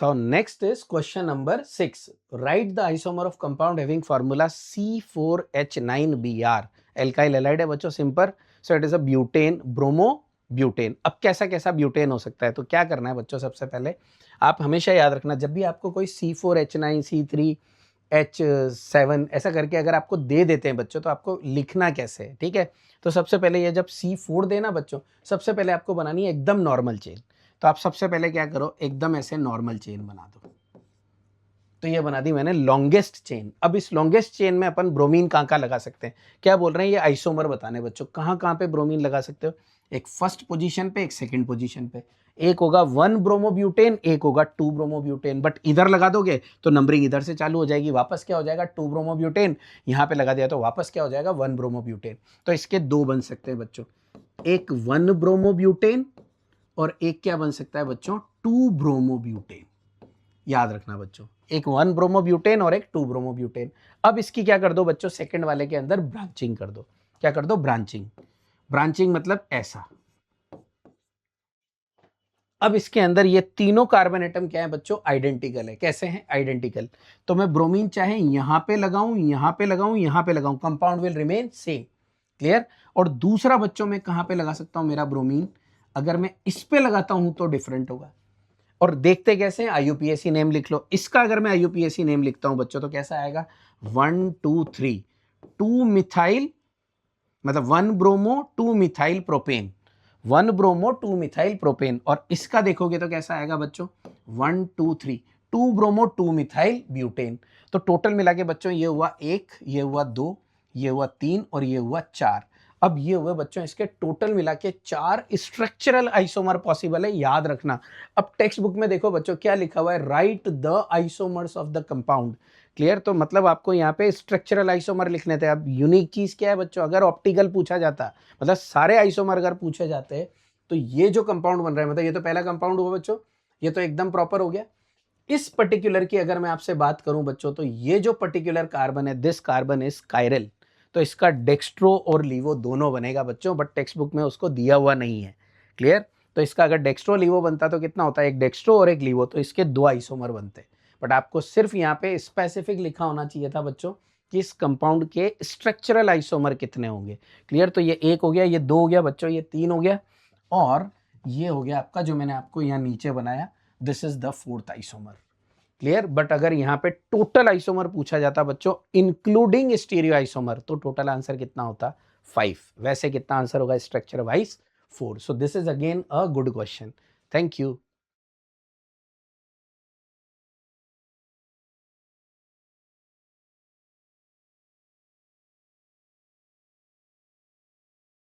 So next is question number 6. Write the isomer of compound having formula C4H9Br. Alkyl halide है बच्चों, simple. So it is a butane, bromo, butane. अब कैसा कैसा butane हो सकता है, तो क्या करना है बच्चों, सबसे पहले आप हमेशा याद रखना, जब भी आपको कोई C4H9, C3H7 ऐसा करके अगर आपको दे देते हैं बच्चों, तो आपको लिखना कैसे है, ठीक है. तो सबसे पहले ये जब C4 देना बच्चों, सबसे पहले आपको बनानी है एकदम नॉर्मल चेन. तो आप सबसे पहले क्या करो, एकदम ऐसे नॉर्मल चेन बना दो. तो ये बना दी मैंने लॉन्गेस्ट चेन. अब इस लॉन्गेस्ट चेन में अपन ब्रोमीन कहाँ लगा सकते हैं, क्या बोल रहे हैं, ये आइसोमर बताने बच्चों, कहाँ पे ब्रोमीन लगा सकते हो. एक फर्स्ट पोजीशन पे, एक सेकंड पोजीशन पे. एक होगा 1 ब्रोमोब्यूटेन, एक होगा 2 ब्रोमोब्यूटेन. बट इधर लगा दोगे तो नंबरिंग इधर से चालू हो जाएगी, वापस क्या हो जाएगा 2 ब्रोमोब्यूटेन. यहां पे लगा दिया तो वापस क्या हो जाएगा 1 ब्रोमोब्यूटेन. तो इसके दो बन सकते हैं बच्चों, एक 1 ब्रोमोब्यूटेन और एक क्या बन सकता है बच्चों 2 ब्रोमोब्यूटेन. याद रखना बच्चों, एक 1 ब्रोमोब्यूटेन और एक 2 ब्रोमोब्यूटेन. अब इसकी क्या कर दो बच्चों, सेकंड वाले के अंदर ब्रांचिंग कर दो. क्या कर दो, ब्रांचिंग. ब्रांचिंग मतलब ऐसा. अब इसके अंदर ये तीनों कार्बन एटम क्या है बच्चों, आइडेंटिकल है. कैसे हैं, आइडेंटिकल. तो मैं ब्रोमीन चाहे यहां पे लगाऊं, यहां पे लगाऊं, यहां पे लगाऊं, compound will remain same. Clear. और दूसरा बच्चों मैं कहां पे लगा सकता हूं मेरा ब्रोमीन, अगर मैं इस पे लगाता हूं तो डिफरेंट होगा. और देखते कैसे, आईयूपीएसी नेम लिख लो. इसका अगर मैं आईयूपीएसी नेम लिखता हूं बच्चों तो कैसा आएगा, 1 2 3, 2 मिथाइल, मतलब 1 bromo 2 methyl propane, 1 bromo 2 methyl propane. और इसका देखोगे तो कैसा आएगा बच्चों, 1 2 3, 2 ब्रोमो 2 मिथाइल ब्यूटेन. तो टोटल मिला के बच्चों ये हुआ 1, ये हुआ 2, ये हुआ 3 और ये हुआ 4. अब ये हुए बच्चों इसके टोटल मिला के 4 स्ट्रक्चरल आइसोमर पॉसिबल है, याद रखना. अब टेक्स्ट बुक में देखो बच्चों क्या लिखा हुआ है, right the isomers of the compound. Clear. तो मतलब आपको यहाँ पे स्ट्रक्चरल आइसोमर लिखने थे. अब यूनिक चीज क्या है बच्चों, अगर ऑप्टिकल पूछा जाता, मतलब सारे आइसोमर अगर पूछे जाते, तो ये जो कंपाउंड बन रहा है, मतलब ये तो पहला कंपाउंड हुआ बच्चों, ये तो एकदम प्रॉपर हो गया. इस पर्टिकुलर की अगर मैं आपसे बात करूं बच्चों, तो ये जो पर्टिकुलर कार्बन है, दिस कार्बन इज कायरल. तो इसका डेक्स्ट्रो और लीवो दोनों बनेगा बच्चों, बट टेक्स्ट बुक में उसको दिया हुआ नहीं है. क्लियर. तो इसका अगर डेक्स्ट्रो लीवो बनता तो कितना होता है, एक डेक्स्ट्रो और एक लीवो, तो इसके 2 आइसोमर बनते. बट आपको सिर्फ यहाँ पे स्पेसिफिक लिखा होना चाहिए था बच्चों कि इस कंपाउंड के स्ट्रक्चरल आइसोमर कितने होंगे. क्लियर. तो ये 1 हो गया, ये 2 हो गया बच्चों, ये 3 हो गया, और ये हो गया आपका जो मैंने आपको यहाँ नीचे बनाया, this is the 4th isomer. Clear. But अगर यहाँ पे टोटल आइसोमर पूछा जाता बच्चों इंक्लूडिंग स्टीरियो आइसोमर, तो टोटल आंसर कितना होता 5. वैसे कितना आंसर होगा structure wise 4. So this is again a good question. Thank you.